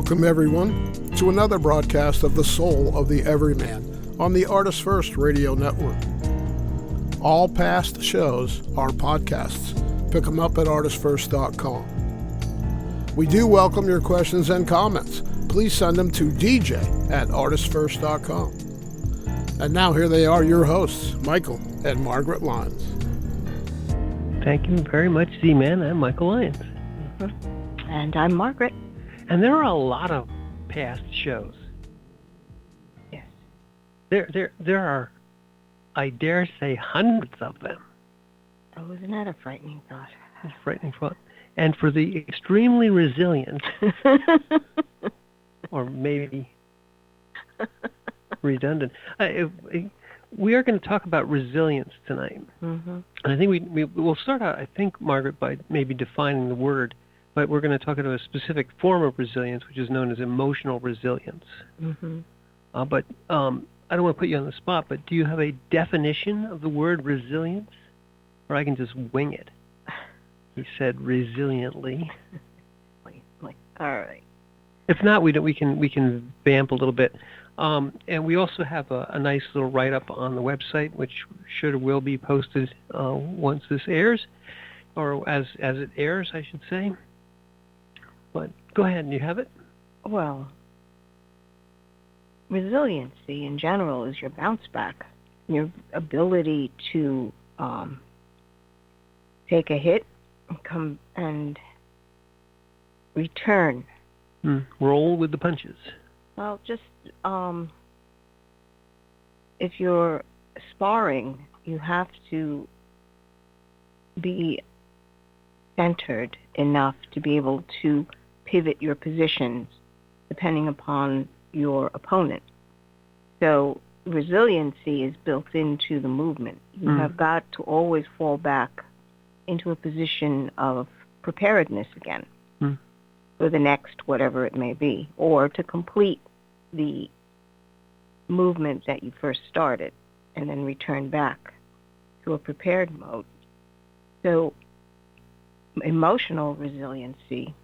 Welcome, everyone, to another broadcast of The Soul of the Everyman on the ArtistFirst radio network. All past shows are podcasts. Pick them up at ArtistFirst.com. We do welcome your questions and comments. Please send them to dj@ArtistFirst.com. And now here they are, your hosts, Michael and Margaret Lyons. Thank you very much, Z-Man. I'm Michael Lyons. And I'm Margaret. And there are a lot of past shows. Yes. There are, I dare say, hundreds of them. Oh, isn't that a frightening thought? It's frightening thought. And for the extremely resilient, or maybe redundant, we are going to talk about resilience tonight. Mm-hmm. And I think we'll start out, I think, Margaret, by maybe defining the word. But we're going to talk about a specific form of resilience, which is known as emotional resilience. Mm-hmm. But I don't want to put you on the spot, but do you have a definition of the word resilience? Or I can just wing it. He said resiliently. All right. If not, we can vamp a little bit. And we also have a nice little write-up on the website, which should or will be posted once this airs, or as it airs, I should say. But go ahead, you have it? Well, resiliency in general is your bounce back, your ability to take a hit and come and return. Roll with the punches. Well, just if you're sparring, you have to be centered enough to be able to pivot your positions depending upon your opponent. So resiliency is built into the movement. You have got to always fall back into a position of preparedness again for the next whatever it may be, or to complete the movement that you first started and then return back to a prepared mode. So emotional resiliency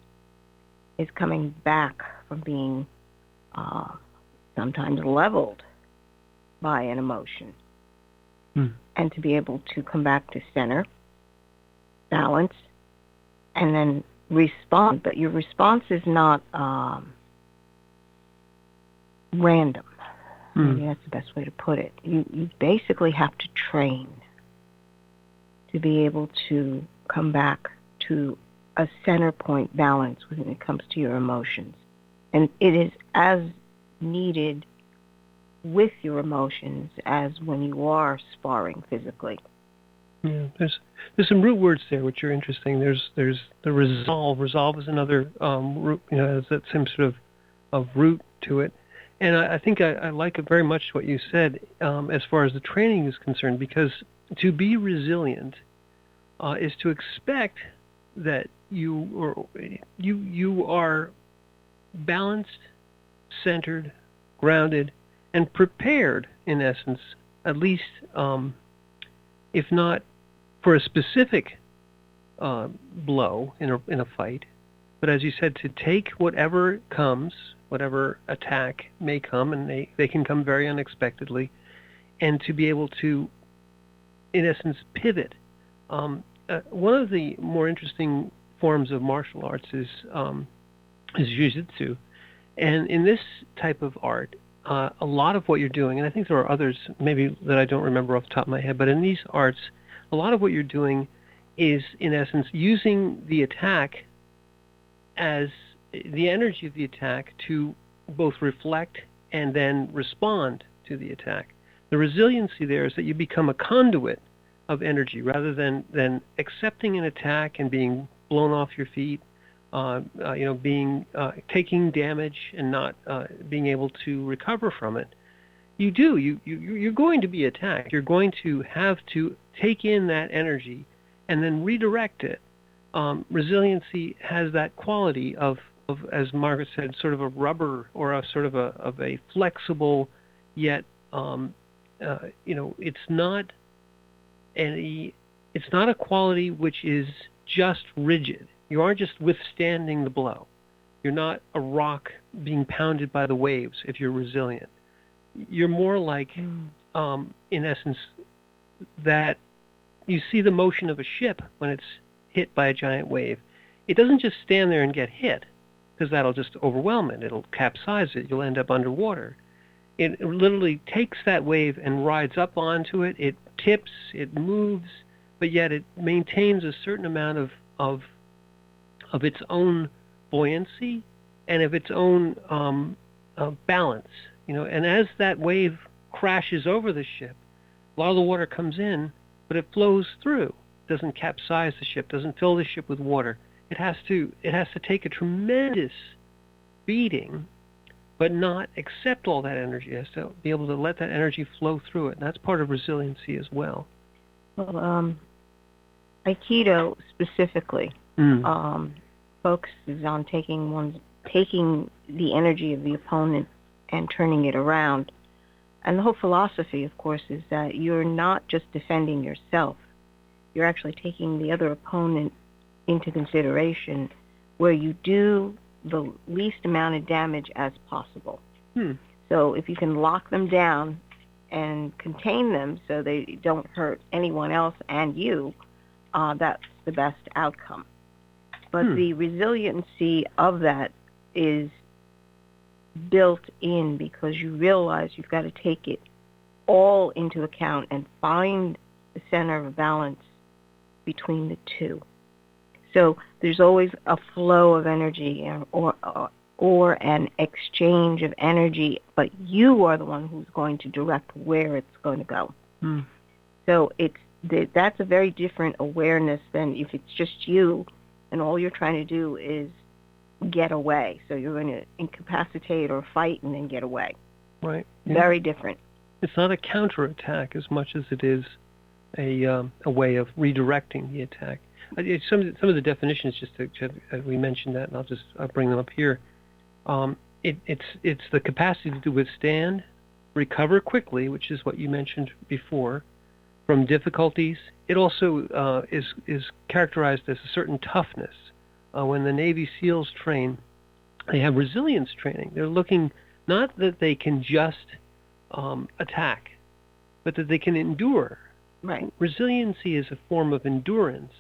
is coming back from being sometimes leveled by an emotion, and to be able to come back to center, balance, and then respond. But your response is not random. Maybe that's the best way to put it. You basically have to train to be able to come back to a center point balance when it comes to your emotions. And it is as needed with your emotions as when you are sparring physically. Yeah, there's some root words there which are interesting. There's the resolve. Resolve is another root, has that same sort of root to it. And I think I like it very much what you said as far as the training is concerned, because to be resilient is to expect that you are balanced, centered, grounded, and prepared, in essence, at least, if not for a specific blow in a fight, but as you said, to take whatever comes, whatever attack may come, and they can come very unexpectedly, and to be able to, in essence, pivot. One of the more interesting forms of martial arts is jiu-jitsu. And in this type of art, a lot of what you're doing, and I think there are others maybe that I don't remember off the top of my head, but in these arts, a lot of what you're doing is, in essence, using the attack as the energy of the attack to both reflect and then respond to the attack. The resiliency there is that you become a conduit of energy rather than accepting an attack and being blown off your feet, taking damage and not being able to recover from it. You're going to be attacked. You're going to have to take in that energy and then redirect it. Resiliency has that quality of, as Margaret said, sort of a rubber or a sort of a flexible, yet it's not a quality which is just rigid. You aren't just withstanding the blow. You're not a rock being pounded by the waves if you're resilient. You're more like, in essence, that you see the motion of a ship when it's hit by a giant wave. It doesn't just stand there and get hit, because that'll just overwhelm it. It'll capsize it. You'll end up underwater. It literally takes that wave and rides up onto it. It tips, it moves, but yet it maintains a certain amount of its own buoyancy and of its own balance. And as that wave crashes over the ship, a lot of the water comes in, but it flows through. It doesn't capsize the ship, doesn't fill the ship with water. It has to take a tremendous beating, but not accept all that energy. It has to be able to let that energy flow through it. And that's part of resiliency as well. Well, Aikido specifically focuses on taking the energy of the opponent and turning it around. And the whole philosophy, of course, is that you're not just defending yourself. You're actually taking the other opponent into consideration, where you do the least amount of damage as possible. So if you can lock them down and contain them so they don't hurt anyone else and you, that's the best outcome. But the resiliency of that is built in, because you realize you've got to take it all into account and find the center of balance between the two. So there's always a flow of energy or an exchange of energy, but you are the one who's going to direct where it's going to go. So that's a very different awareness than if it's just you and all you're trying to do is get away. So you're going to incapacitate or fight and then get away. Right. Very different. It's not a counterattack as much as it is a way of redirecting the attack. Some of the definitions, we mentioned that, and I'll bring them up here. It's the capacity to withstand, recover quickly, which is what you mentioned before, from difficulties. It also is characterized as a certain toughness. When the Navy SEALs train, they have resilience training. They're looking not that they can just attack, but that they can endure. Right. Resiliency is a form of endurance.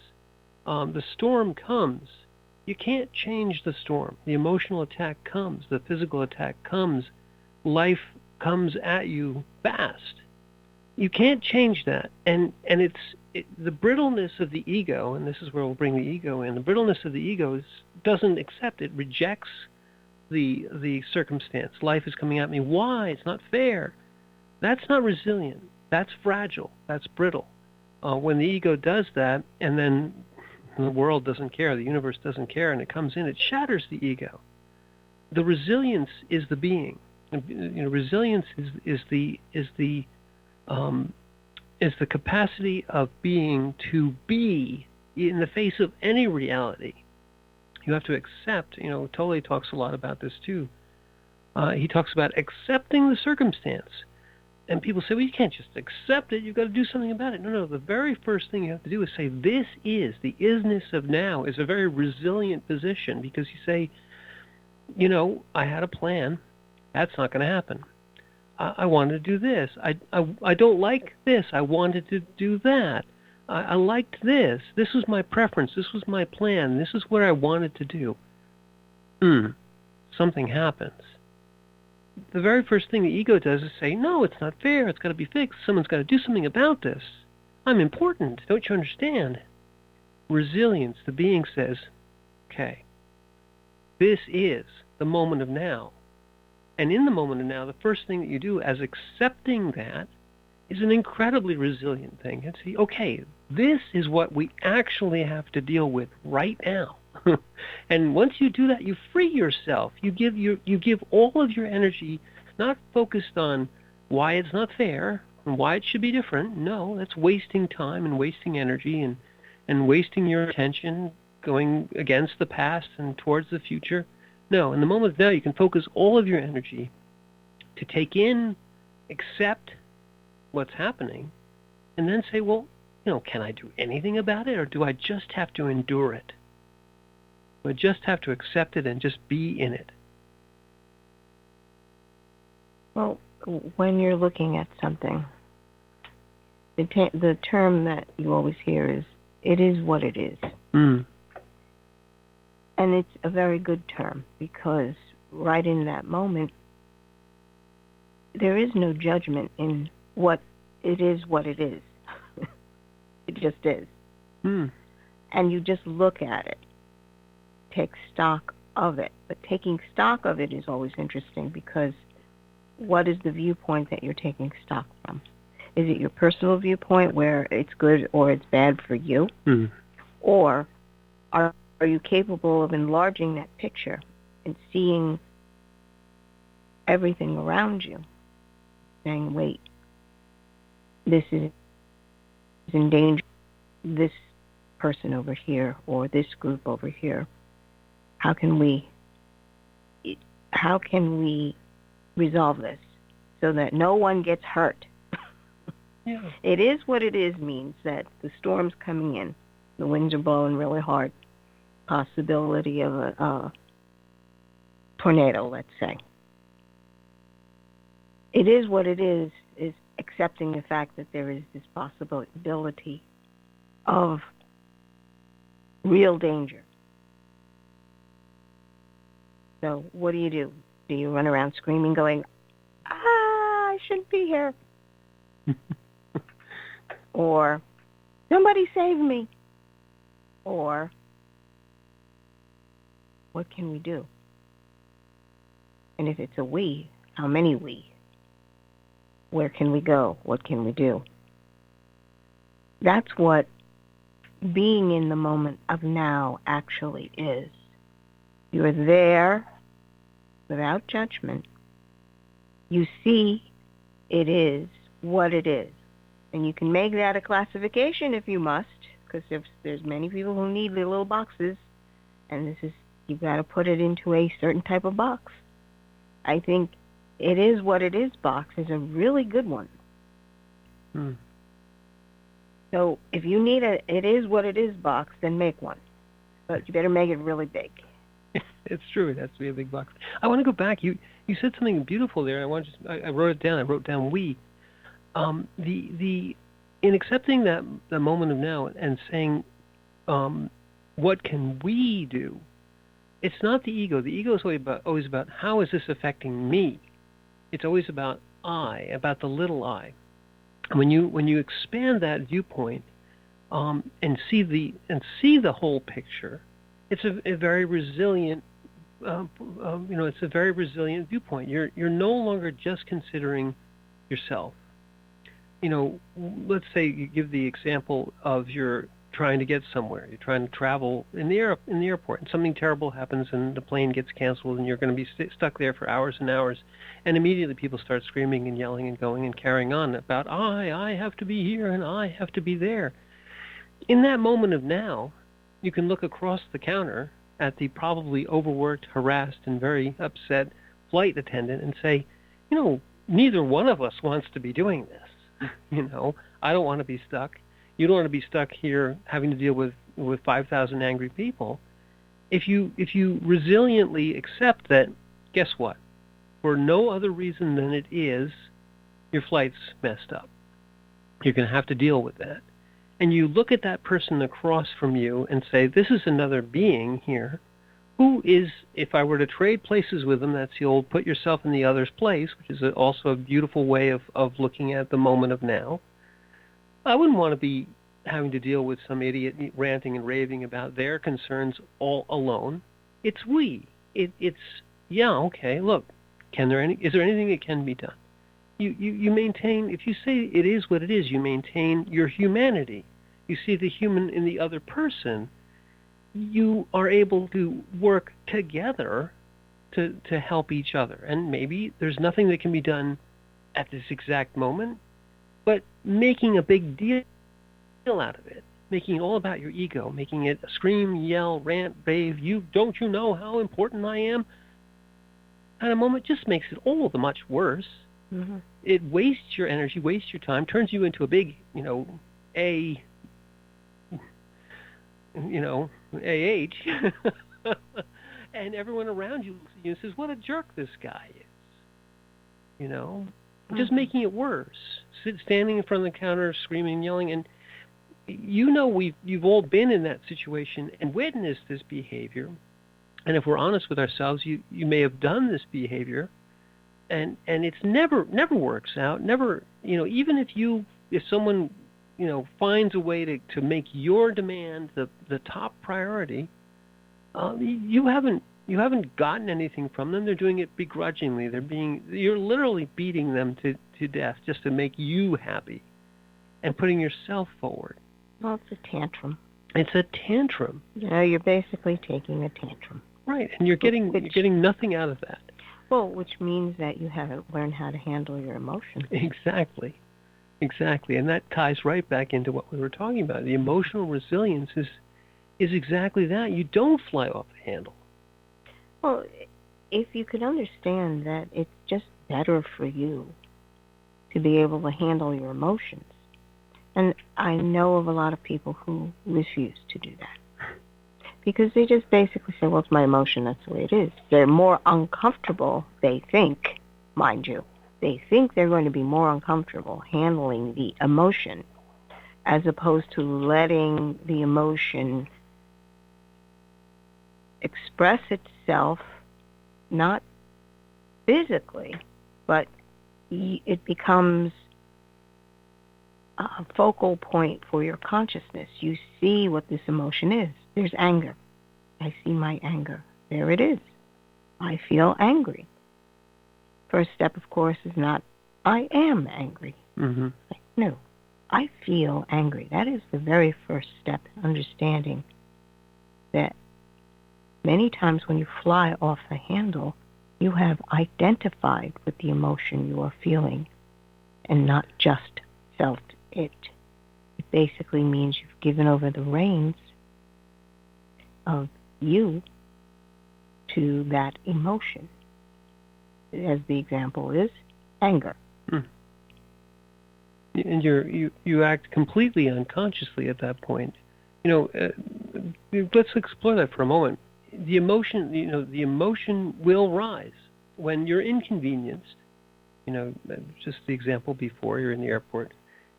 The storm comes. You can't change the storm. The emotional attack comes. The physical attack comes. Life comes at you fast. You can't change that. And the brittleness of the ego, and this is where we'll bring the ego in, the brittleness of the ego doesn't accept it, rejects the circumstance. Life is coming at me. Why? It's not fair. That's not resilient. That's fragile. That's brittle. When the ego does that, and then the world doesn't care, the universe doesn't care, and it comes in, it shatters the ego. The resilience is the being. Resilience is the capacity of being to be in the face of any reality. You have to accept. Tolle talks a lot about this too. He talks about accepting the circumstance. And people say, well, you can't just accept it. You've got to do something about it. No. The very first thing you have to do is say, this is, the isness of now is a very resilient position, because you say, I had a plan. That's not going to happen. I wanted to do this. I don't like this. I wanted to do that. I liked this. This was my preference. This was my plan. This is what I wanted to do. Something happens. The very first thing the ego does is say, no, it's not fair. It's got to be fixed. Someone's got to do something about this. I'm important. Don't you understand? Resilience, the being says, okay, this is the moment of now. And in the moment of now, the first thing that you do as accepting that is an incredibly resilient thing. And see, okay, this is what we actually have to deal with right now. And once you do that, you free yourself. You give all of your energy, not focused on why it's not fair and why it should be different. No, that's wasting time and wasting energy and wasting your attention going against the past and towards the future. No, in the moment of now, you can focus all of your energy to take in, accept what's happening, and then say, well, can I do anything about it, or do I just have to endure it? I just have to accept it and just be in it. Well, when you're looking at something, the term that you always hear is, it is what it is. Mm. And it's a very good term, because right in that moment, there is no judgment in what it is. It just is. Mm. And you just look at it, take stock of it. But taking stock of it is always interesting, because what is the viewpoint that you're taking stock from? Is it your personal viewpoint where it's good or it's bad for you? Mm. Or are you capable of enlarging that picture and seeing everything around you, saying, wait, this is in danger, this person over here or this group over here. How can we resolve this so that no one gets hurt? Yeah. It is what it is means that the storm's coming in. The winds are blowing really hard. Possibility of a tornado, let's say. It is what it is accepting the fact that there is this possibility of real danger. So what do? Do you run around screaming, going, I shouldn't be here? Or, somebody save me? Or, what can we do? And if it's a we, how many we? Where can we go? What can we do? That's what being in the moment of now actually is. You're there without judgment. You see it is what it is. And you can make that a classification if you must, because there's many people who need the little boxes, and you've got to put it into a certain type of box. I think it is what it is box is a really good one. Hmm. So if you need it is what it is box, then make one. But you better make it really big. It's true. It has to be a big box. I want to go back. You said something beautiful there. I wrote it down. I wrote down we. In accepting that the moment of now and saying, what can we do? It's not the ego. The ego is always about how is this affecting me. It's always about about the little I. When you expand that viewpoint and see the whole picture, it's a very resilient. It's a very resilient viewpoint. You're no longer just considering yourself. Let's say you give the example of you're trying to get somewhere. You're trying to travel in the airport, and something terrible happens, and the plane gets canceled, and you're going to be stuck there for hours and hours. And immediately people start screaming and yelling and going and carrying on about I have to be here and I have to be there. In that moment of now, you can look across the counter at the probably overworked, harassed, and very upset flight attendant and say, neither one of us wants to be doing this. I don't want to be stuck. You don't want to be stuck here having to deal with 5,000 angry people. If you resiliently accept that, guess what? For no other reason than it is, your flight's messed up. You're going to have to deal with that. And you look at that person across from you and say, this is another being here who is, if I were to trade places with them, that's the old put yourself in the other's place, which is also a beautiful way of looking at the moment of now. I wouldn't want to be having to deal with some idiot ranting and raving about their concerns all alone. It's we. It's okay, look, is there anything that can be done? You maintain, if you say it is what it is, you maintain your humanity. You see the human in the other person. You are able to work together to help each other. And maybe there's nothing that can be done at this exact moment, but making a big deal out of it, making it all about your ego, making it scream, yell, rant, rave, don't you know how important I am? Kind of moment just makes it all the much worse. Mm-hmm. It wastes your energy, wastes your time, turns you into a big, AH, And everyone around you looks at you and says, "What a jerk this guy is." Just making it worse. Standing in front of the counter, screaming and yelling, and you've all been in that situation and witnessed this behavior. And if we're honest with ourselves, you may have done this behavior, and it's never works out. Never, even if someone finds a way to make your demand the top priority, you haven't gotten anything from them. They're doing it begrudgingly. You're literally beating them to death just to make you happy, and putting yourself forward. Well, it's a tantrum. It's a tantrum. You're basically taking a tantrum. Right, and you're getting nothing out of that. Well, which means that you haven't learned how to handle your emotions. Exactly, and that ties right back into what we were talking about. The emotional resilience is exactly that. You don't fly off the handle. Well, if you could understand that it's just better for you to be able to handle your emotions. And I know of a lot of people who refuse to do that. Because they just basically say, well, it's my emotion, that's the way it is. They're more uncomfortable, they think, mind you. They think they're going to be more uncomfortable handling the emotion as opposed to letting the emotion express itself, not physically, but it becomes a focal point for your consciousness. You see what this emotion is. There's anger. I see my anger. There it is. I feel angry. First step, of course, is not, I am angry. Mm-hmm. No, I feel angry. That is the very first step, understanding that many times when you fly off the handle, you have identified with the emotion you are feeling and not just felt it. It basically means you've given over the reins of you to that emotion. As the example is, anger. And you act completely unconsciously at that point. Let's explore that for a moment. The emotion will rise when you're inconvenienced. Just the example before, you're in the airport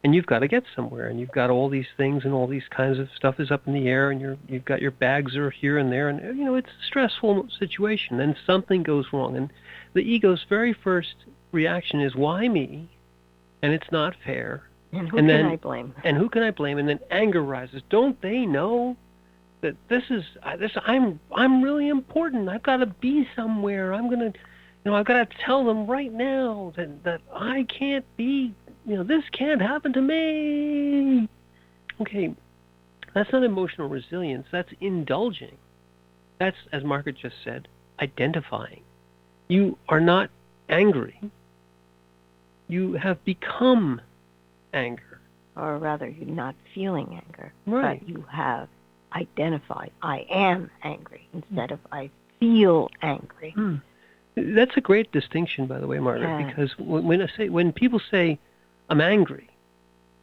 and you've got to get somewhere, and you've got all these things and all these kinds of stuff is up in the air, and you've got your bags are here and there, and it's a stressful situation. Then something goes wrong, and the ego's very first reaction is, why me? And it's not fair. And who can I blame? And who can I blame? And then anger rises. Don't they know that I'm really important? I've got to be somewhere. I've got to tell them right now that I can't be. This can't happen to me. Okay, that's not emotional resilience. That's indulging. That's, as Margaret just said, identifying. You are not angry. You have become anger. Or rather, you're not feeling anger. Right. But you have identified, I am angry, instead of I feel angry. That's a great distinction, by the way, Margaret, Yeah. because when people say, I'm angry,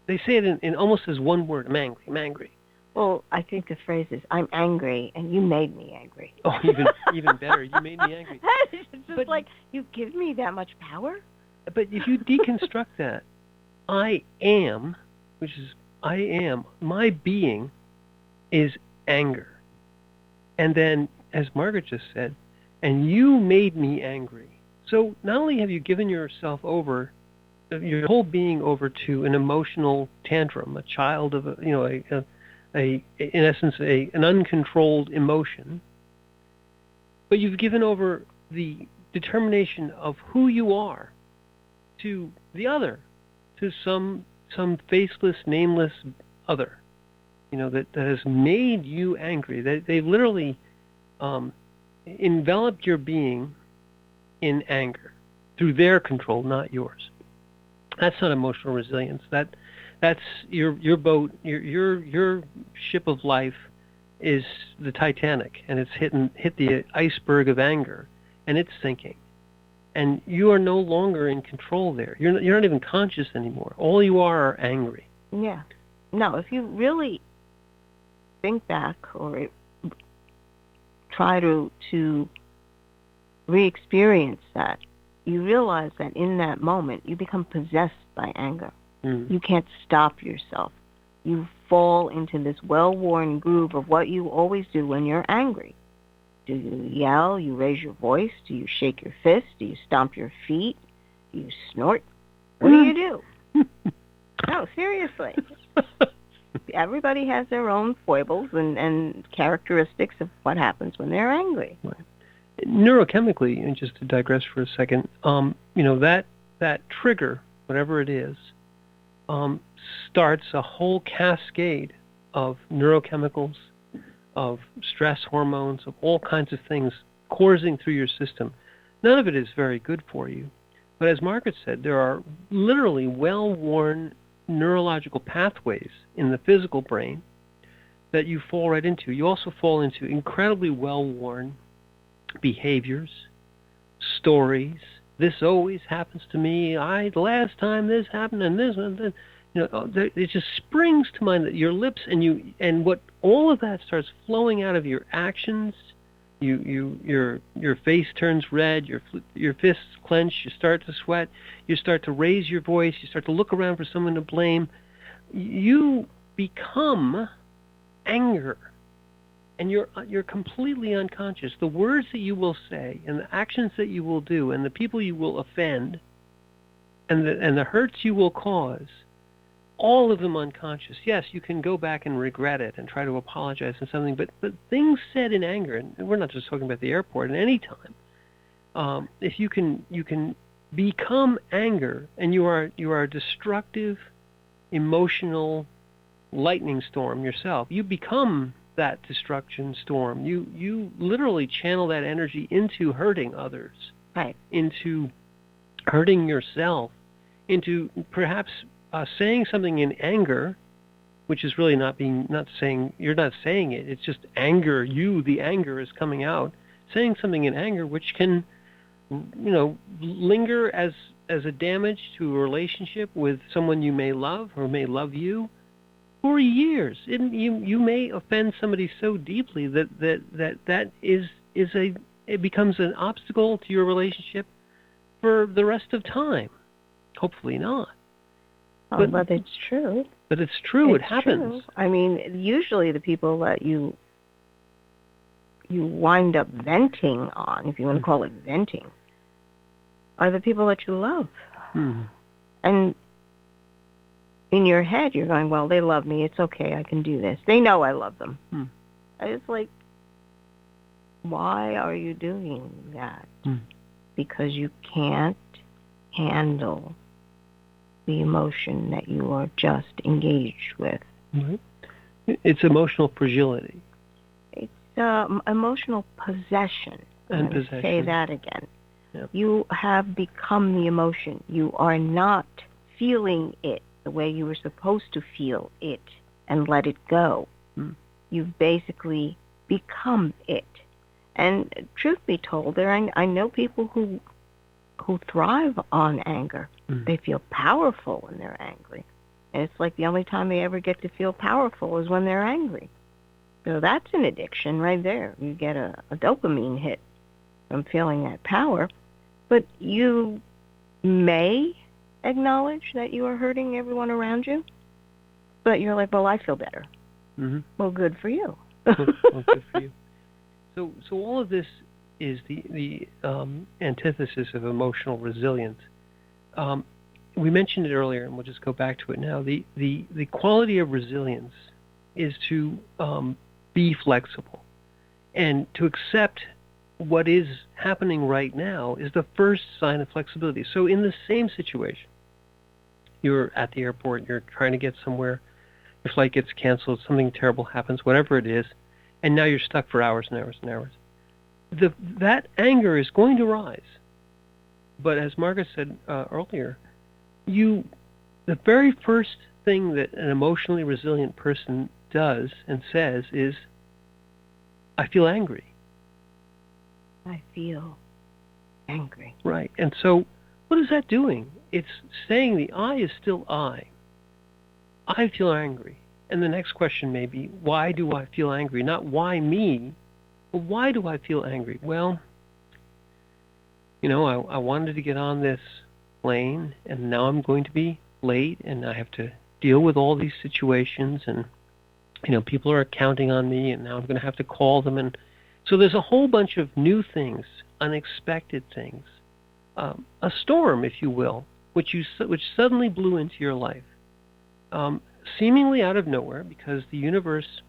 they say it in almost as one word, I'm angry. Well, I think the phrase is, I'm angry, and you made me angry. Oh, even better, you made me angry. It's just like, you give me that much power? But if you deconstruct that, I am, my being is anger. And then, as Margaret just said, and you made me angry. So not only have you given yourself over, your whole being over to an emotional tantrum, a child of in essence, an uncontrolled emotion, but you've given over the determination of who you are to the other, to some faceless, nameless other, that has made you angry. They've literally enveloped your being in anger through their control, not yours. That's not emotional resilience. That's your boat, your ship of life is the Titanic, and it's hit the iceberg of anger, and it's sinking. And you are no longer in control there. You're not even conscious anymore. All you are angry. Yeah. No, if you really think back or try to re-experience that, you realize that in that moment you become possessed by anger. You can't stop yourself. You fall into this well-worn groove of what you always do when you're angry. Do you yell? You raise your voice? Do you shake your fist? Do you stomp your feet? Do you snort? What do you do? No, seriously. Everybody has their own foibles and characteristics of what happens when they're angry. Right. Neurochemically, and just to digress for a second, that trigger, whatever it is, starts a whole cascade of neurochemicals, of stress hormones, of all kinds of things coursing through your system. None of it is very good for you. But as Margaret said, there are literally well-worn neurological pathways in the physical brain that you fall right into. You also fall into incredibly well-worn behaviors, stories. This always happens to me. The last time this happened, and this, and this. It just springs to mind that your lips and what all of that starts flowing out of your actions. Your face turns red. Your fists clench. You start to sweat. You start to raise your voice. You start to look around for someone to blame. You become anger, and you're completely unconscious. The words that you will say, and the actions that you will do, and the people you will offend, and the hurts you will cause. All of them unconscious. Yes, you can go back and regret it and try to apologize and something, but things said in anger, and we're not just talking about the airport, at any time. If you can become anger, and you are a destructive, emotional lightning storm yourself. You become that destruction storm. You literally channel that energy into hurting others, right? Into hurting yourself, into perhaps saying something in anger, which is really you're not saying it. It's just anger. The anger is coming out. Saying something in anger, which can, linger as a damage to a relationship with someone you may love or may love you for years. You may offend somebody so deeply that it becomes an obstacle to your relationship for the rest of time. Hopefully not. But it's true. But it's true. It happens. True. I mean, usually the people that you wind up venting on, if you want to call it venting, are the people that you love. And in your head, you're going, well, they love me. It's okay. I can do this. They know I love them. It's like, why are you doing that? Because you can't handle the emotion that you are just engaged with. It's emotional fragility. It's emotional possession. And possession. Say that again. Yep. You have become the emotion. You are not feeling it the way you were supposed to feel it and let it go. You've basically become it. And truth be told, I know people who thrive on anger. They feel powerful when they're angry. And it's like the only time they ever get to feel powerful is when they're angry. So that's an addiction right there. You get a dopamine hit from feeling that power. But you may acknowledge that you are hurting everyone around you, but you're like, well, I feel better. Well, good for you. Well, good for you. So all of this is the antithesis of emotional resilience. We mentioned it earlier, and we'll just go back to it now. The quality of resilience is to be flexible, and to accept what is happening right now is the first sign of flexibility. So in the same situation, you're at the airport, you're trying to get somewhere, your flight gets canceled, something terrible happens, whatever it is, and now you're stuck for hours and hours and hours. That anger is going to rise. But as Margaret said earlier, the very first thing that an emotionally resilient person does and says is, I feel angry. I feel angry. Right. And so what is that doing? It's saying the I is still I. I feel angry. And the next question may be, why do I feel angry? Not why me, Well, why do I feel angry? Well, I wanted to get on this plane, and now I'm going to be late, and I have to deal with all these situations, and people are counting on me, and now I'm going to have to call them, and so there's a whole bunch of new things, unexpected things, a storm, if you will, which suddenly blew into your life, seemingly out of nowhere, because the universe,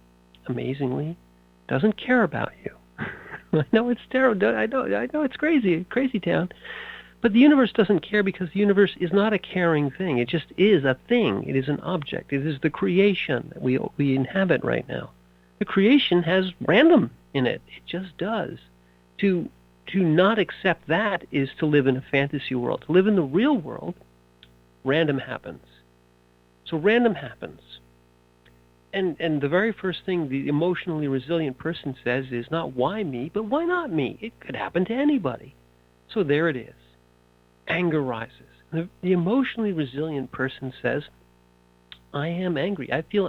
amazingly, doesn't care about you. I know it's terrible. I know it's crazy town. But the universe doesn't care because the universe is not a caring thing. It just is a thing. It is an object. It is the creation that we inhabit right now. The creation has random in it. It just does. To not accept that is to live in a fantasy world. To live in the real world, random happens. So random happens. And the very first thing the emotionally resilient person says is not why me, but why not me? It could happen to anybody. So there it is. Anger rises. The emotionally resilient person says, I am angry. I feel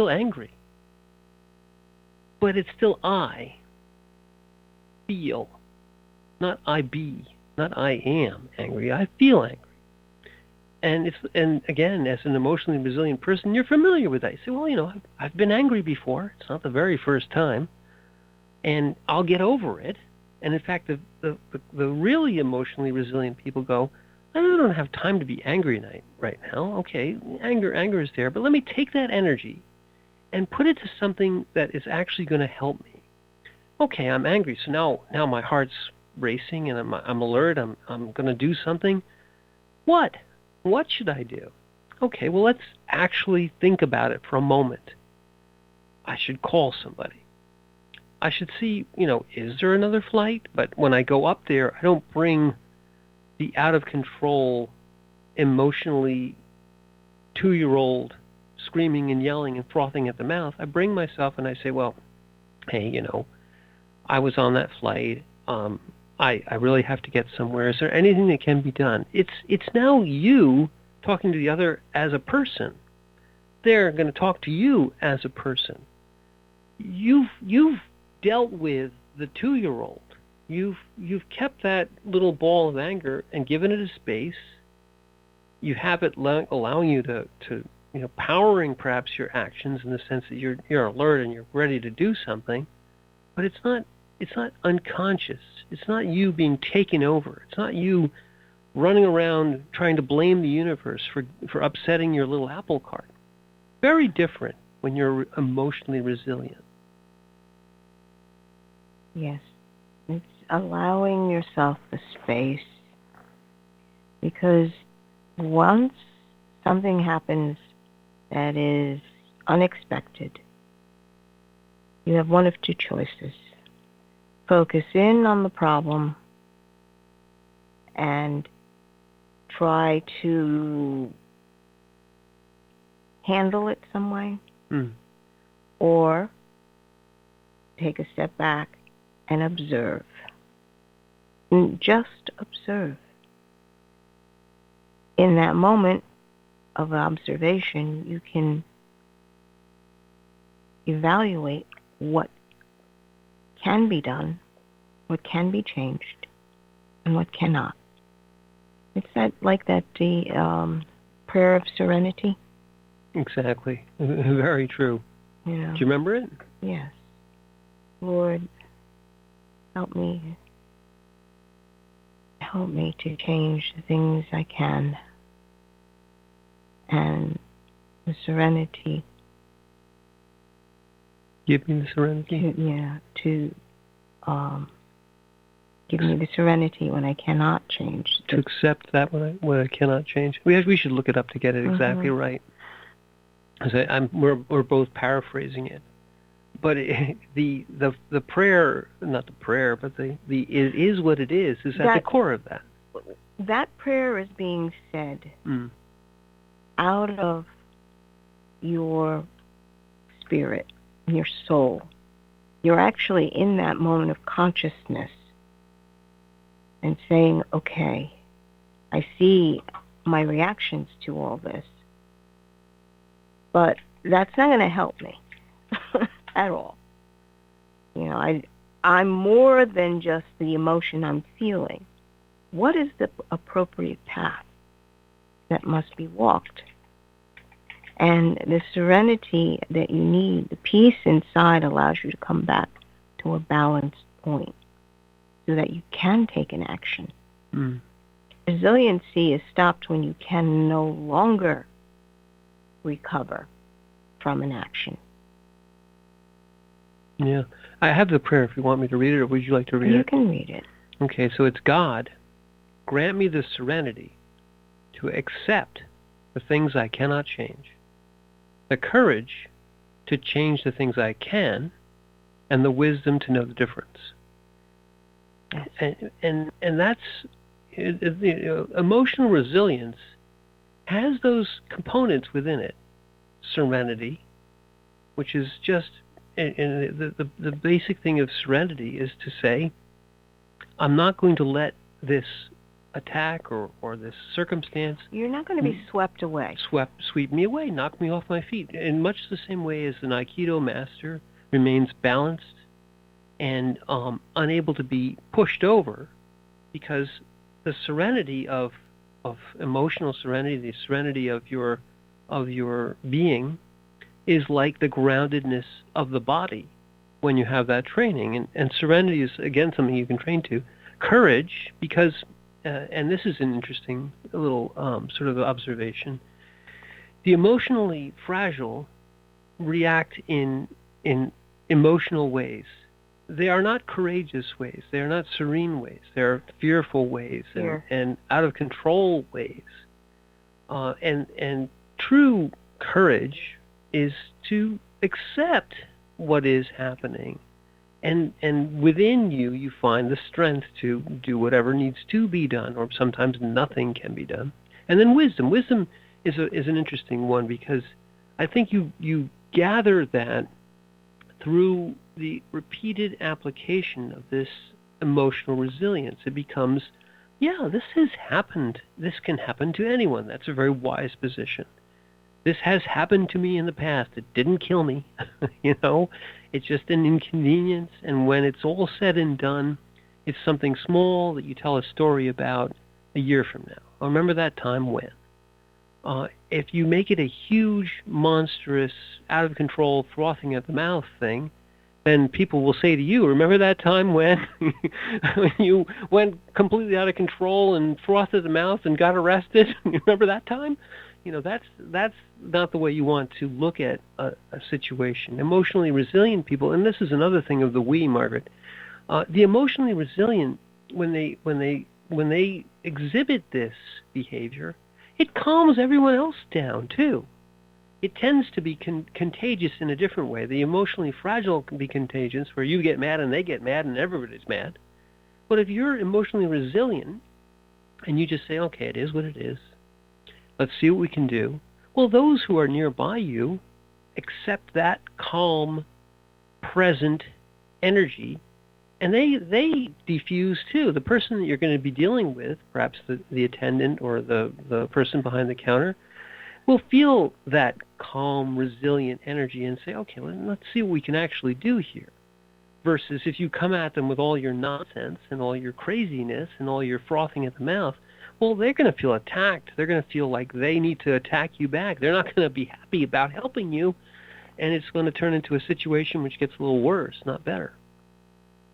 angry. But it's still I feel, not I be, not I am angry. I feel angry. And again, as an emotionally resilient person, you're familiar with that. You say, well, I've been angry before. It's not the very first time, and I'll get over it. And in fact, the really emotionally resilient people go, I really don't have time to be angry right now. Okay, anger is there, but let me take that energy and put it to something that is actually going to help me. Okay, I'm angry, so now my heart's racing and I'm alert. I'm going to do something. What? What should I do? Okay, well, let's actually think about it for a moment. I should call somebody. I should see, is there another flight? But when I go up there, I don't bring the out-of-control, emotionally 2-year-old screaming and yelling and frothing at the mouth. I bring myself and I say, well, hey, I was on that flight. I really have to get somewhere. Is there anything that can be done? It's now you talking to the other as a person. They're going to talk to you as a person. You've dealt with the 2-year-old. You've kept that little ball of anger and given it a space. You have it allowing you to powering perhaps your actions in the sense that you're alert and you're ready to do something, but it's not unconscious. It's not you being taken over. It's not you running around trying to blame the universe for upsetting your little apple cart. Very different when you're emotionally resilient. Yes. It's allowing yourself the space, because once something happens that is unexpected, you have one of two choices. Focus in on the problem and try to handle it some way, or take a step back and observe. Just observe. In that moment of observation, you can evaluate what can be done, what can be changed, and what cannot. It's the prayer of serenity. Exactly. Very true. Do you remember it? Yes. Lord, help me to change the things I can, and the serenity. Give me the serenity? To give me the serenity when I cannot change. To accept that when I cannot change. We should look it up to get it exactly right. We're both paraphrasing it. But the prayer, not the prayer, but the it is what it is at the core of that. That prayer is being said out of your spirit, your soul. You're actually in that moment of consciousness and saying, okay, I see my reactions to all this, but that's not going to help me at all. I'm more than just the emotion I'm feeling. What is the appropriate path that must be walked? And the serenity that you need, the peace inside, allows you to come back to a balanced point so that you can take an action. Resiliency is stopped when you can no longer recover from an action. Yeah. I have the prayer if you want me to read it, or would you like to read it? You can read it. Okay, so it's God, grant me the serenity to accept the things I cannot change, the courage to change the things I can, and the wisdom to know the difference. And that's, emotional resilience has those components within it. Serenity, which is just, and the basic thing of serenity is to say, I'm not going to let this attack or this circumstance. You're not going to be swept away. Sweep me away, knock me off my feet. In much the same way as an Aikido master remains balanced and unable to be pushed over, because the serenity of emotional serenity, the serenity of your being, is like the groundedness of the body when you have that training. And serenity is, again, something you can train to. Courage, because, and this is an interesting little sort of observation, the emotionally fragile react in emotional ways. They are not courageous ways. They are not serene ways. They are fearful ways and out of control ways. And true courage is to accept what is happening, and within you find the strength to do whatever needs to be done, or sometimes nothing can be done. And then wisdom is an interesting one, because I think you gather that through the repeated application of this emotional resilience. It becomes, this has happened. This can happen to anyone. That's a very wise position. This has happened to me in the past. It didn't kill me. It's just an inconvenience. And when it's all said and done, it's something small that you tell a story about a year from now. I remember that time when. If you make it a huge, monstrous, out of control, frothing at the mouth thing, then people will say to you, remember that time when you went completely out of control and frothed at the mouth and got arrested? Remember that time? That's not the way you want to look at a situation. Emotionally resilient people, and this is another thing of the we, Margaret, the emotionally resilient, when they exhibit this behavior, it calms everyone else down too. It tends to be contagious in a different way. The emotionally fragile can be contagious, where you get mad and they get mad and everybody's mad. But if you're emotionally resilient and you just say, okay, it is what it is, let's see what we can do, well, those who are nearby you accept that calm, present energy, and they diffuse too. The person that you're going to be dealing with, perhaps the attendant or the person behind the counter, will feel that calm, resilient energy and say, okay, let's see what we can actually do here. Versus if you come at them with all your nonsense and all your craziness and all your frothing at the mouth, well, they're going to feel attacked. They're going to feel like they need to attack you back. They're not going to be happy about helping you, and it's going to turn into a situation which gets a little worse, not better.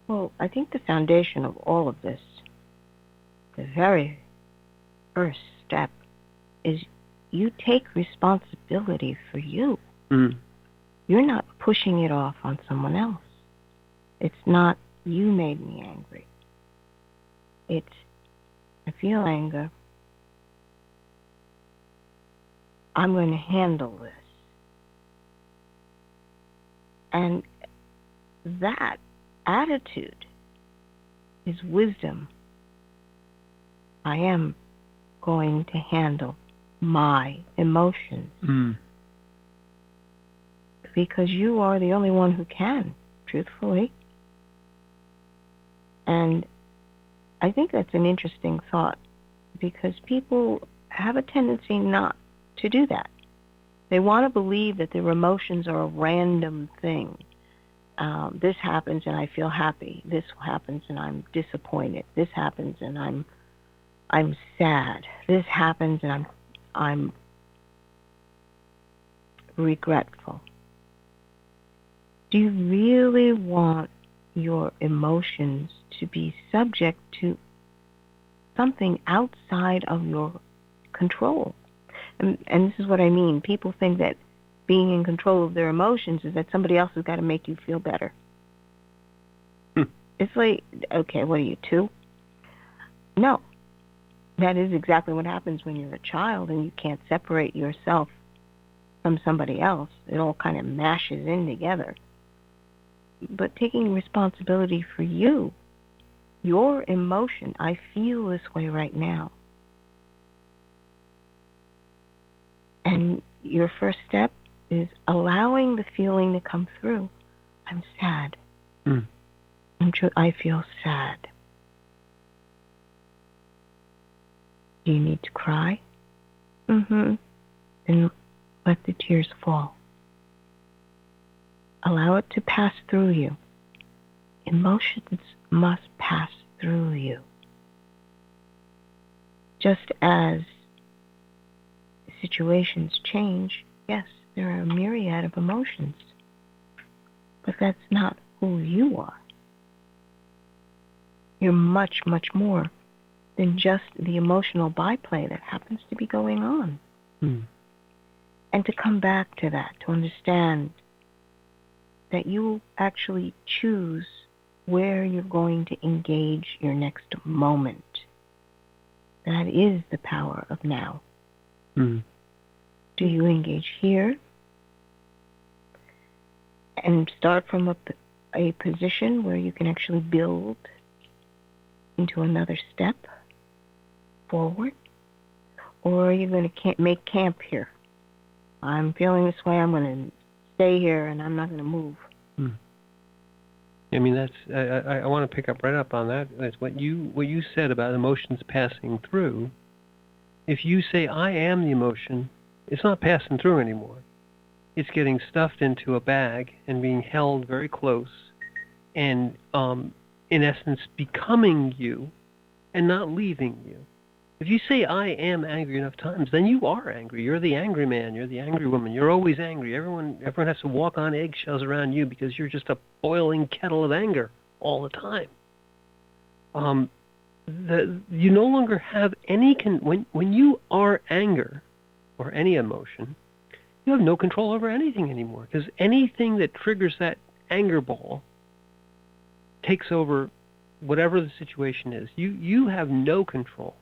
Well, I think the foundation of all of this, the very first step, is you take responsibility for you. You're not pushing it off on someone else. It's not, you made me angry. It's, I feel anger. I'm going to handle this. And that attitude is wisdom. I am going to handle my emotions. Because you are the only one who can, truthfully. And I think that's an interesting thought, because people have a tendency not to do that. They want to believe that their emotions are a random thing. This happens and I feel happy. This happens and I'm disappointed. This happens and I'm sad. This happens and I'm regretful. Do you really want your emotions to be subject to something outside of your control? And this is what I mean. People think that being in control of their emotions is that somebody else has got to make you feel better. It's like, okay, what are you, 2? No. That is exactly what happens when you're a child and you can't separate yourself from somebody else. It all kind of mashes in together. But taking responsibility for you, your emotion, I feel this way right now. And your first step is allowing the feeling to come through. I'm sad. I feel sad. Do you need to cry? Then let the tears fall. Allow it to pass through you. Emotions must pass through you. Just as situations change, yes, there are a myriad of emotions, but that's not who you are. You're much, much more than just the emotional byplay that happens to be going on. And to come back to that, to understand that you actually choose where you're going to engage your next moment. That is the power of now. Do you engage here and start from a position where you can actually build into another step forward? Or are you going to make camp here? I'm feeling this way, I'm going to stay here and I'm not going to move. I mean, that's I want to pick up right up on that. That's what you said about emotions passing through. If you say, I am the emotion, it's not passing through anymore. It's getting stuffed into a bag and being held very close and, in essence, becoming you and not leaving you. If you say, I am angry enough times, then you are angry. You're the angry man. You're the angry woman. You're always angry. Everyone has to walk on eggshells around you because you're just a boiling kettle of anger all the time. You no longer have any... when you are anger or any emotion, you have no control over anything anymore, because anything that triggers that anger ball takes over whatever the situation is. You have no control.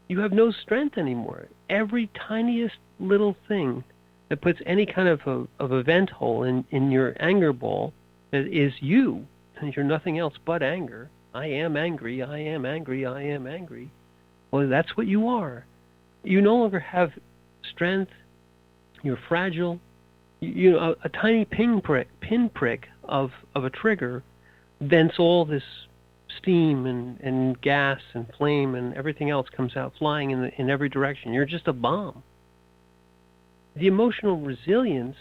You have no strength anymore. Every tiniest little thing that puts any kind of a vent hole in your anger ball that is you, and you're nothing else but anger. I am angry, I am angry, I am angry. Well, that's what you are. You no longer have strength. You're fragile. A tiny pinprick of a trigger vents all this steam and gas and flame and everything else comes out flying in every direction. You're just a bomb. The emotional resilience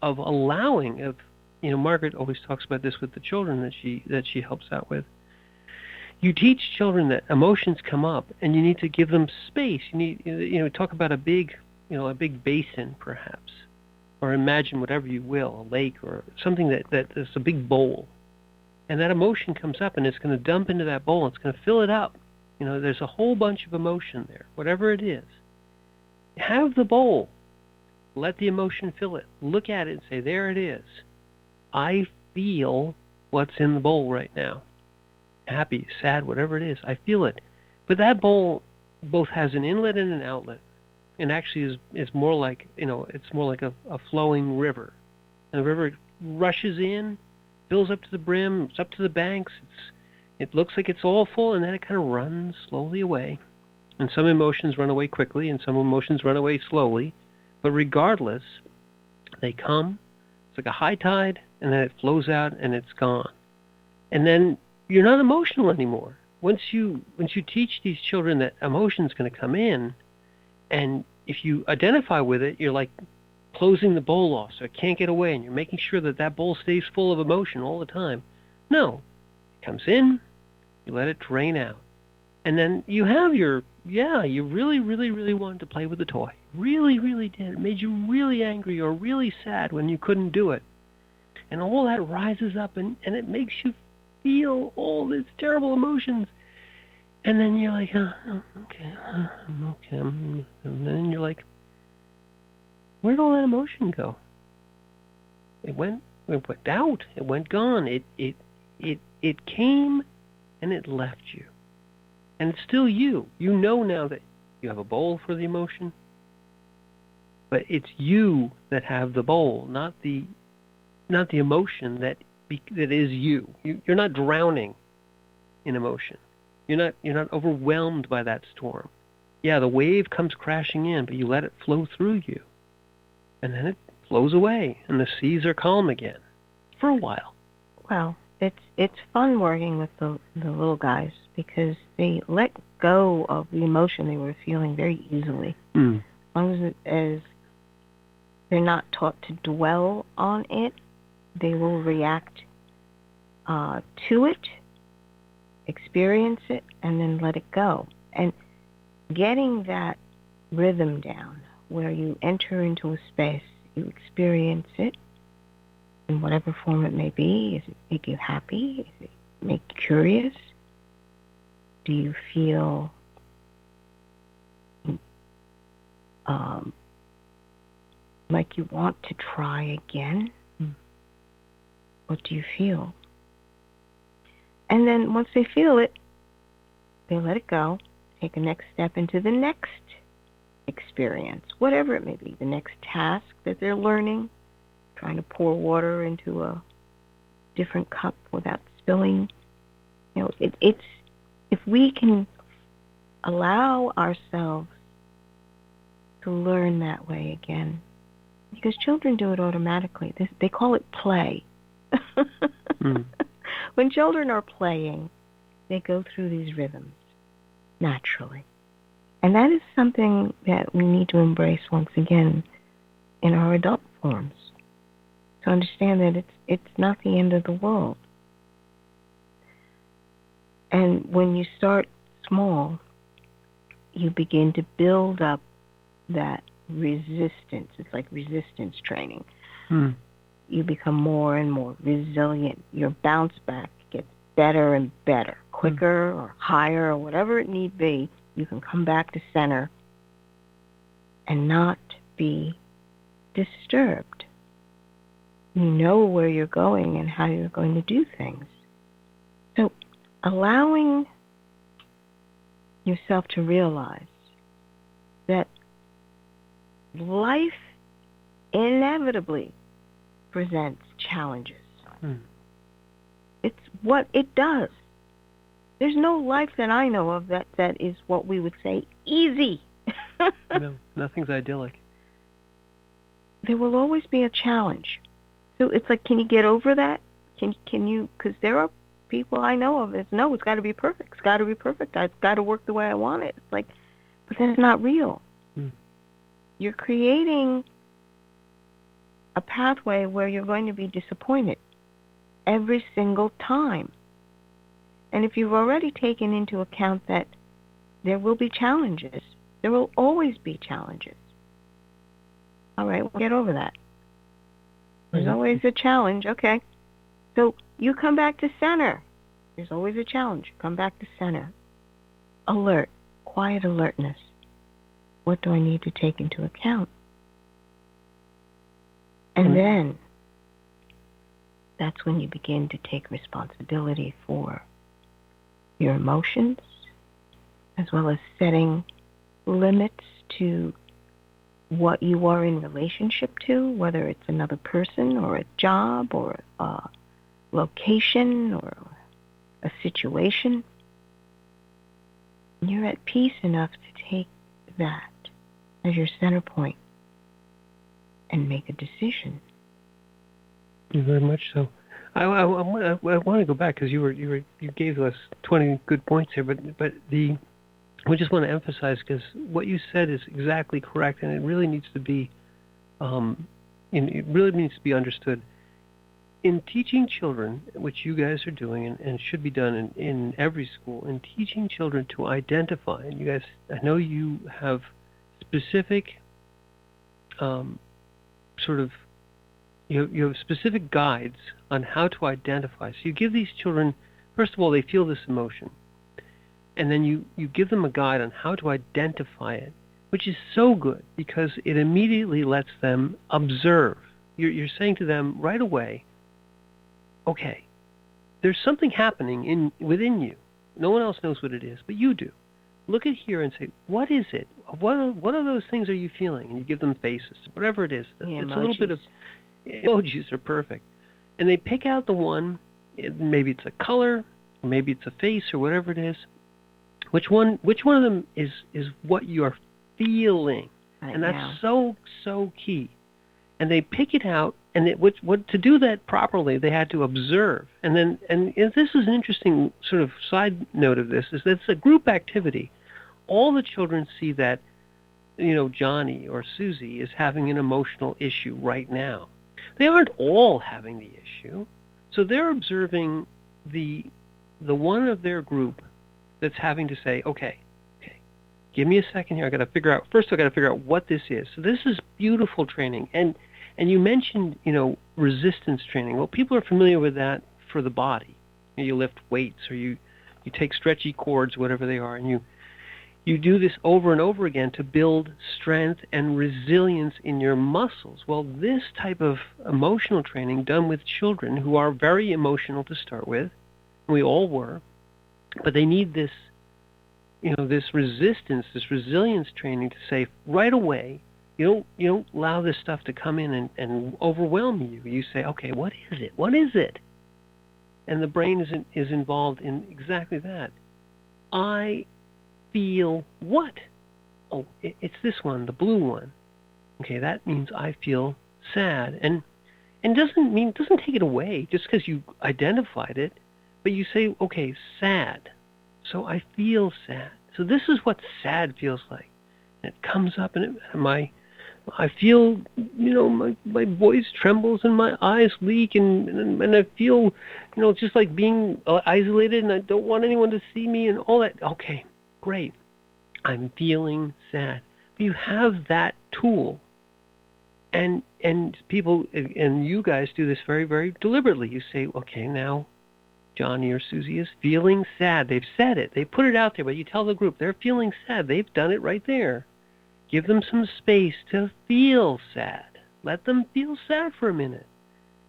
of allowing, Margaret always talks about this with the children that she helps out with. You teach children that emotions come up and you need to give them space. You need, talk about a big basin perhaps, or imagine whatever you will, a lake or something that is a big bowl. And that emotion comes up and it's going to dump into that bowl. It's going to fill it up. There's a whole bunch of emotion there, whatever it is. Have the bowl. Let the emotion fill it. Look at it and say, there it is. I feel what's in the bowl right now. Happy, sad, whatever it is. I feel it. But that bowl both has an inlet and an outlet. And actually is more like, it's more like a flowing river. And the river rushes in, fills up to the brim, it's up to the banks. It looks like it's all full, and then it kind of runs slowly away. And some emotions run away quickly, and some emotions run away slowly. But regardless, they come. It's like a high tide, and then it flows out, and it's gone. And then you're not emotional anymore. Once you teach these children that emotion's going to come in, and if you identify with it, you're like closing the bowl off so it can't get away, and you're making sure that that bowl stays full of emotion all the time. No. It comes in, you let it drain out. And then you have your, you really, really, really wanted to play with the toy. Really, really did. It made you really angry or really sad when you couldn't do it. And all that rises up, and it makes you feel all these terrible emotions. And then you're like, okay. And then you're like, where'd all that emotion go? It went out. It went gone. It came and it left you. And it's still you. You know now that you have a bowl for the emotion, but it's you that have the bowl, not the emotion that is you. You're not drowning in emotion. You're not overwhelmed by that storm. Yeah, the wave comes crashing in, but you let it flow through you, and then it flows away, and the seas are calm again for a while. Well, it's fun working with the little guys because they let go of the emotion they were feeling very easily. As long as they're not taught to dwell on it, they will react to it, experience it, and then let it go. And getting that rhythm down where you enter into a space, you experience it in whatever form it may be. Does it make you happy? Does it make you curious? Do you feel like you want to try again? What do you feel? And then once they feel it, they let it go, take a next step into the next experience, whatever it may be, the next task that they're learning, trying to pour water into a different cup without spilling. You know, it's if we can allow ourselves to learn that way again, because children do it automatically. They call it play. When children are playing, they go through these rhythms naturally. And that is something that we need to embrace once again in our adult forms, to understand that it's not the end of the world. And when you start small, you begin to build up that resistance. It's like resistance training. You become more and more resilient. Your bounce back gets better and better, quicker or higher or whatever it need be. You can come back to center and not be disturbed. You know where you're going and how you're going to do things. So allowing yourself to realize that life inevitably presents challenges. It's what it does. There's no life that I know of that is what we would say easy. No, nothing's idyllic. There will always be a challenge. So it's like, can you get over that? Can you? Because there are people I know of that no, it's got to be perfect. It's got to be perfect. It's got to work the way I want it. It's like, but that's not real. You're creating a pathway where you're going to be disappointed every single time. And if you've already taken into account that there will be challenges, there will always be challenges. All right, we'll get over that. There's always a challenge. Okay. So you come back to center. There's always a challenge. Come back to center. Alert. Quiet alertness. What do I need to take into account? And then that's when you begin to take responsibility for your emotions, as well as setting limits to what you are in relationship to, whether it's another person or a job or a location or a situation. You're at peace enough to take that as your center point and make a decision. Very much so. I want to go back because you gave us 20 good points here, but we just want to emphasize because what you said is exactly correct, and it really needs to be it really needs to be understood. In teaching children, which you guys are doing and should be done in every school, in teaching children to identify, and you guys, I know you have specific you have specific guides on how to identify. So you give these children, first of all, they feel this emotion, and then you give them a guide on how to identify it, which is so good because it immediately lets them observe. You're saying to them right away, okay, there's something happening within you. No one else knows what it is, but you do. Look at here and say, what is it? What are those things are you feeling? And you give them faces, whatever it is. It's a little bit of emojis are perfect. And they pick out the one, maybe it's a color, or maybe it's a face or whatever it is. Which one of them is what you're feeling? Right, and that's so key. And they pick it out, and to do that properly, they had to observe. And this is an interesting sort of side note of this, is that it's a group activity. All the children see that, Johnny or Susie is having an emotional issue right now. They aren't all having the issue. So they're observing the one of their group that's having to say, okay, give me a second here. I got to figure out what this is. So this is beautiful training. And you mentioned, resistance training. Well, people are familiar with that for the body. You lift weights or you take stretchy cords, whatever they are, and you do this over and over again to build strength and resilience in your muscles. Well, this type of emotional training done with children who are very emotional to start with, and we all were, but they need this, this resistance, this resilience training to say right away, you don't allow this stuff to come in and overwhelm you. You say, okay, what is it? What is it? And the brain is involved in exactly that. I feel what? Oh, it's this one, the blue one. Okay, that means I feel sad. And doesn't take it away just because you identified it, but you say, okay, sad. So I feel sad. So this is what sad feels like. And it comes up and I feel, my voice trembles and my eyes leak and I feel, just like being isolated and I don't want anyone to see me and all that. Okay, great. I'm feeling sad. But you have that tool. And people, and you guys do this very, very deliberately. You say, okay, now Johnny or Susie is feeling sad. They've said it. They put it out there, but you tell the group they're feeling sad. They've done it right there. Give them some space to feel sad. Let them feel sad for a minute.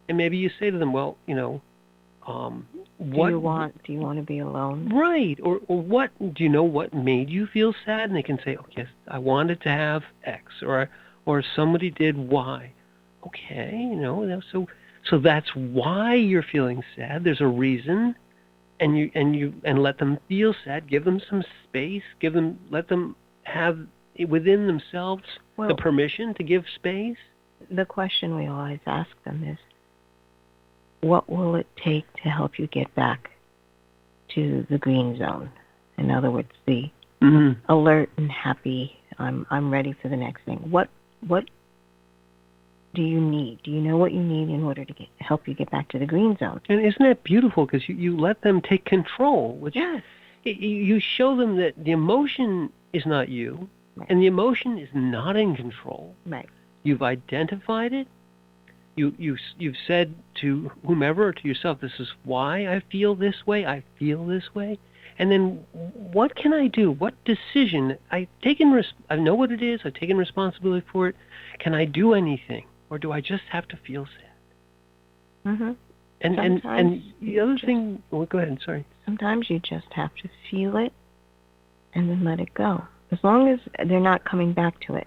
And maybe you say to them, well, what do you want to be alone? Right. Or what do you know what made you feel sad? And they can say, oh yes, I wanted to have X or somebody did Y. Okay, so that's why you're feeling sad. There's a reason. And let them feel sad. Give them some space. Let them have within themselves the permission to give space. The question we always ask them is, what will it take to help you get back to the green zone? In other words, the alert and happy, I'm ready for the next thing. What do you need? Do you know what you need in order to help you get back to the green zone? And isn't that beautiful? Because you let them take control. Yes. You show them that the emotion is not you, right, and the emotion is not in control. Right. You've identified it. You've said to whomever or to yourself, this is why I feel this way. I feel this way. And then what can I do? What decision? I know what it is. I've taken responsibility for it. Can I do anything? Or do I just have to feel sad? Mm-hmm. And the other thing, go ahead, sorry. Sometimes you just have to feel it and then let it go. As long as they're not coming back to it.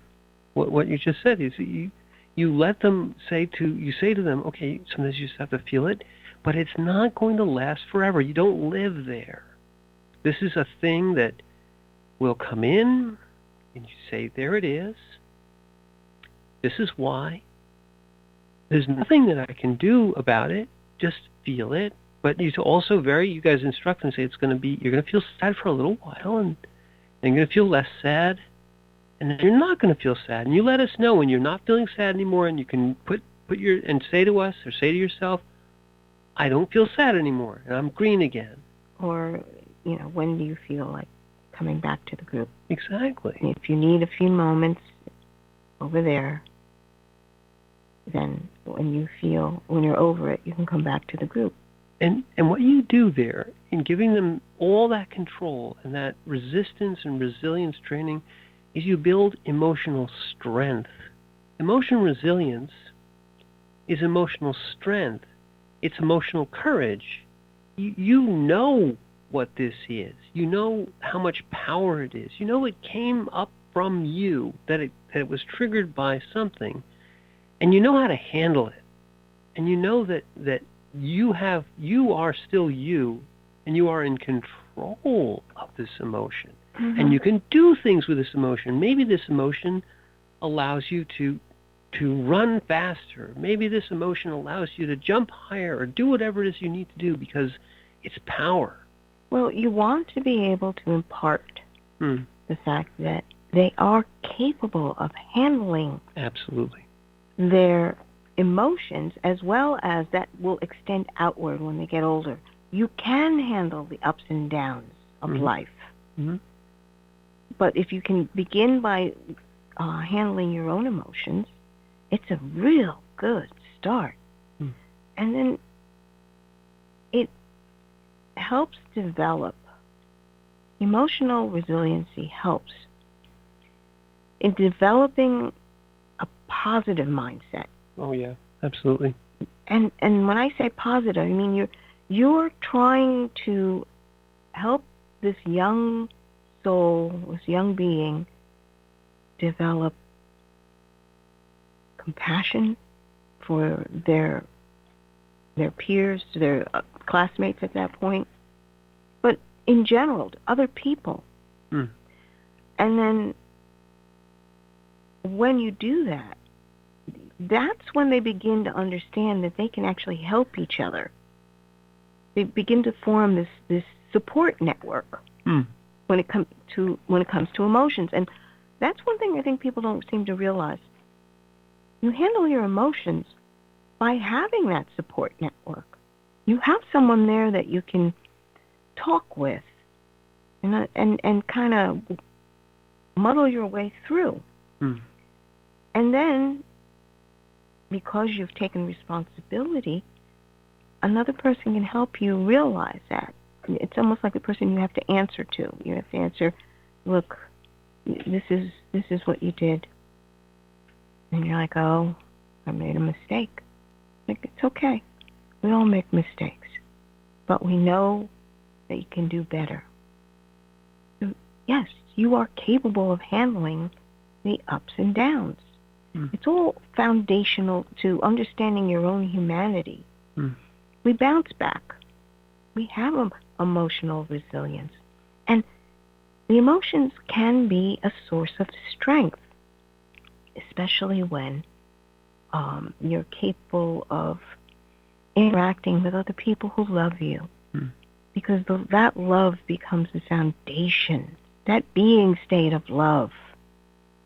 What you just said is you let them say to them, okay, sometimes you just have to feel it, but it's not going to last forever. You don't live there. This is a thing that will come in, and you say, there it is. This is why. There's nothing that I can do about it. Just feel it. But you guys instruct them and say you're going to feel sad for a little while, and you're going to feel less sad, and then you're not going to feel sad. And you let us know when you're not feeling sad anymore, and you can put your and say to us or say to yourself, I don't feel sad anymore, and I'm green again. Or, when do you feel like coming back to the group? Exactly. If you need a few moments over there, then when you're over it, you can come back to the group. And what you do there in giving them all that control and that resistance and resilience training is you build emotional strength. Emotional resilience is emotional strength. It's emotional courage. You know what this is. You know how much power it is. You know it came up from you, that it was triggered by something, and you know how to handle it. And you know that you are still you, and you are in control of this emotion. Mm-hmm. And you can do things with this emotion. Maybe this emotion allows you to run faster. Maybe this emotion allows you to jump higher or do whatever it is you need to do because it's power. Well, you want to be able to impart the fact that they are capable of handling Absolutely their emotions, as well as that will extend outward when they get older. You can handle the ups and downs of life. Mm-hmm. But if you can begin by handling your own emotions, it's a real good start. And then it helps develop. Emotional resiliency helps in developing a positive mindset. Oh yeah, absolutely. And when I say positive, I mean you're trying to help this young soul, this young being, develop compassion for their peers, their classmates at that point, but in general, to other people. And then when you do that, that's when they begin to understand that they can actually help each other. They begin to form this support network when it comes to emotions. And that's one thing I think people don't seem to realize. You handle your emotions by having that support network. You have someone there that you can talk with and kind of muddle your way through. And then, because you've taken responsibility, another person can help you realize that. It's almost like the person you have to answer to. You have to answer, look, this is what you did. And you're like, oh, I made a mistake. Like, it's okay. We all make mistakes. But we know that you can do better. So, yes, you are capable of handling the ups and downs. It's all foundational to understanding your own humanity. We bounce back. We have emotional resilience. And the emotions can be a source of strength, especially when you're capable of interacting with other people who love you. Because that love becomes the foundation. That being state of love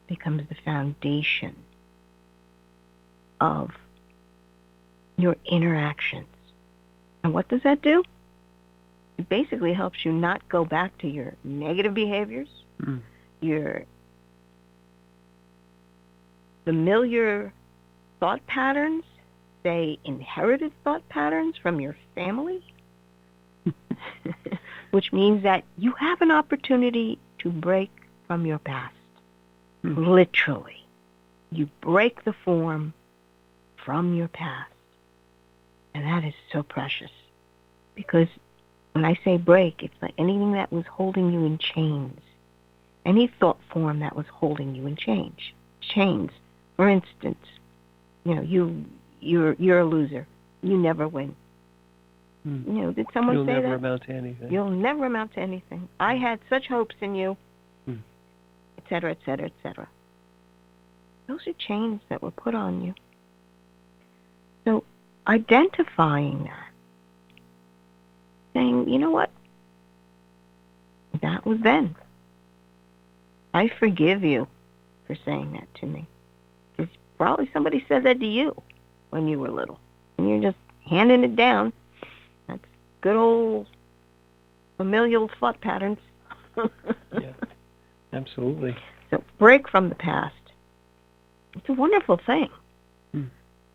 becomes the foundation of your interactions. And what does that do? It basically helps you not go back to your negative behaviors, your familiar thought patterns, say inherited thought patterns from your family, which means that you have an opportunity to break from your past. Literally. You break the form from your past. And that is so precious. Because when I say break, it's like anything that was holding you in chains. Any thought form that was holding you in chains. For instance, you're a loser. You never win. Did someone You'll say that? You'll never amount to anything. You'll never amount to anything. I had such hopes in you, et cetera, et cetera, et cetera. Those are chains that were put on you. So identifying that, saying, you know what? That was then. I forgive you. for saying that to me. Because probably somebody said that to you when you were little. And you're just handing it down. That's good old familial thought patterns. Yeah, absolutely. So break from the past. It's a wonderful thing.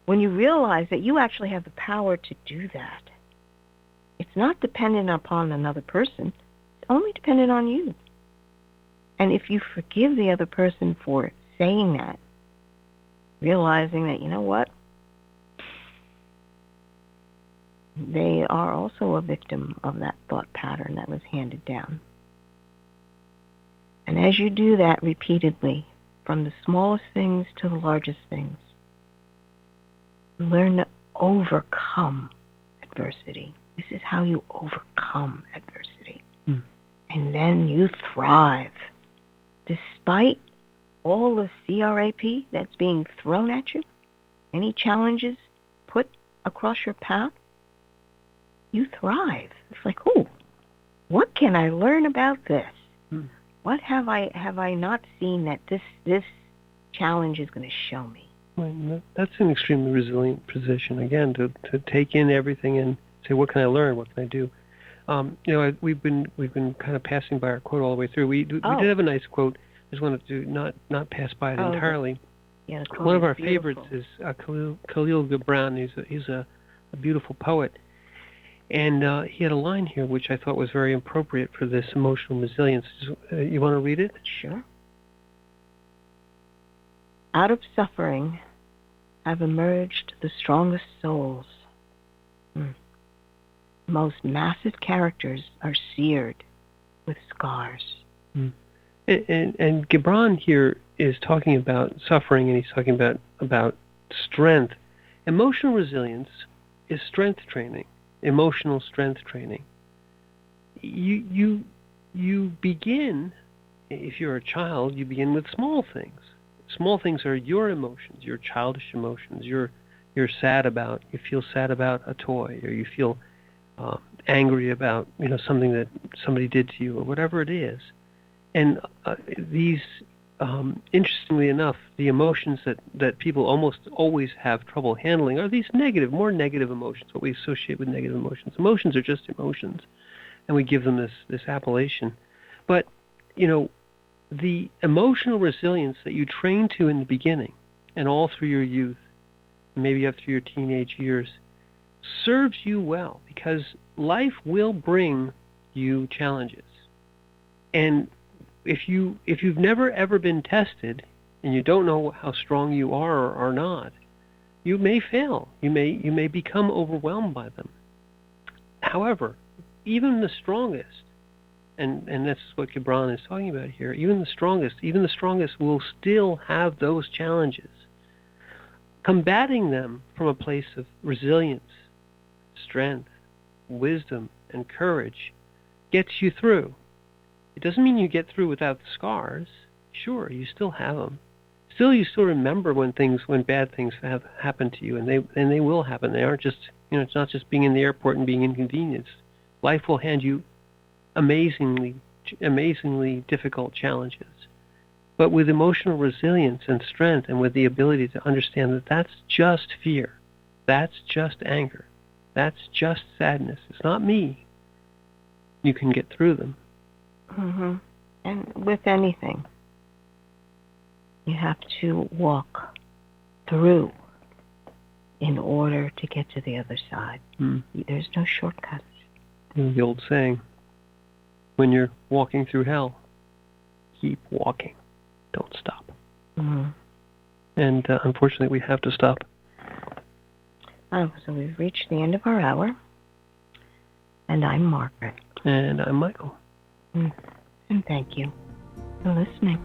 When you realize that you actually have the power to do that. It's not dependent upon another person. It's only dependent on you. And if you forgive the other person for saying that, realizing that, you know what, they are also a victim of that thought pattern that was handed down. And as you do that repeatedly, from the smallest things to the largest things, learn to overcome adversity. This is how you overcome adversity. And then you thrive. Despite all the CRAP that's being thrown at you, any challenges put across your path, you thrive. It's like, oh, what can I learn about this? What have I not seen that this challenge is going to show me? Well, that's an extremely resilient position. Again, to take in everything and say, what can I learn? What can I do? We've been kind of passing by our quote all the way through. We did have a nice quote. I just wanted to not pass by it entirely. The One of our beautiful. favorites is Khalil Gibran. He's a beautiful poet. And he had a line here which I thought was very appropriate for this emotional resilience. You want to read it? Sure. Out of suffering have emerged the strongest souls. Most massive characters are seared with scars. And Gibran here is talking about suffering, and he's talking about strength. Emotional resilience is strength training. Emotional strength training. You begin, if you're a child, you begin with small things. Small things are your emotions, your childish emotions. You're sad about. You feel sad about a toy, or you feel angry about something that somebody did to you, or whatever it is. And these, interestingly enough, the emotions that people almost always have trouble handling are these more negative emotions, what we associate with negative emotions. Emotions are just emotions, and we give them this appellation. But, the emotional resilience that you train to in the beginning and all through your youth, maybe up through your teenage years, serves you well, because life will bring you challenges. And if you've never ever been tested and you don't know how strong you are or are not, you may fail. You may become overwhelmed by them. However, even the strongest, and that's what Gibran is talking about here, even the strongest will still have those challenges. Combating them from a place of resilience, strength, wisdom, and courage gets you through. It doesn't mean you get through without the scars. Sure, you still have them. Still, you still remember when bad things have happened to you, and they will happen. They aren't just, it's not just being in the airport and being inconvenienced. Life will hand you amazingly difficult challenges. But with emotional resilience and strength, and with the ability to understand that that's just fear, that's just anger, that's just sadness, it's not me, you can get through them. Mm-hmm. And with anything, you have to walk through in order to get to the other side. There's no shortcuts. The old saying, when you're walking through hell, keep walking. Don't stop. Mm-hmm. And unfortunately, we have to stop. So we've reached the end of our hour. And I'm Margaret. And I'm Michael. And thank you for listening.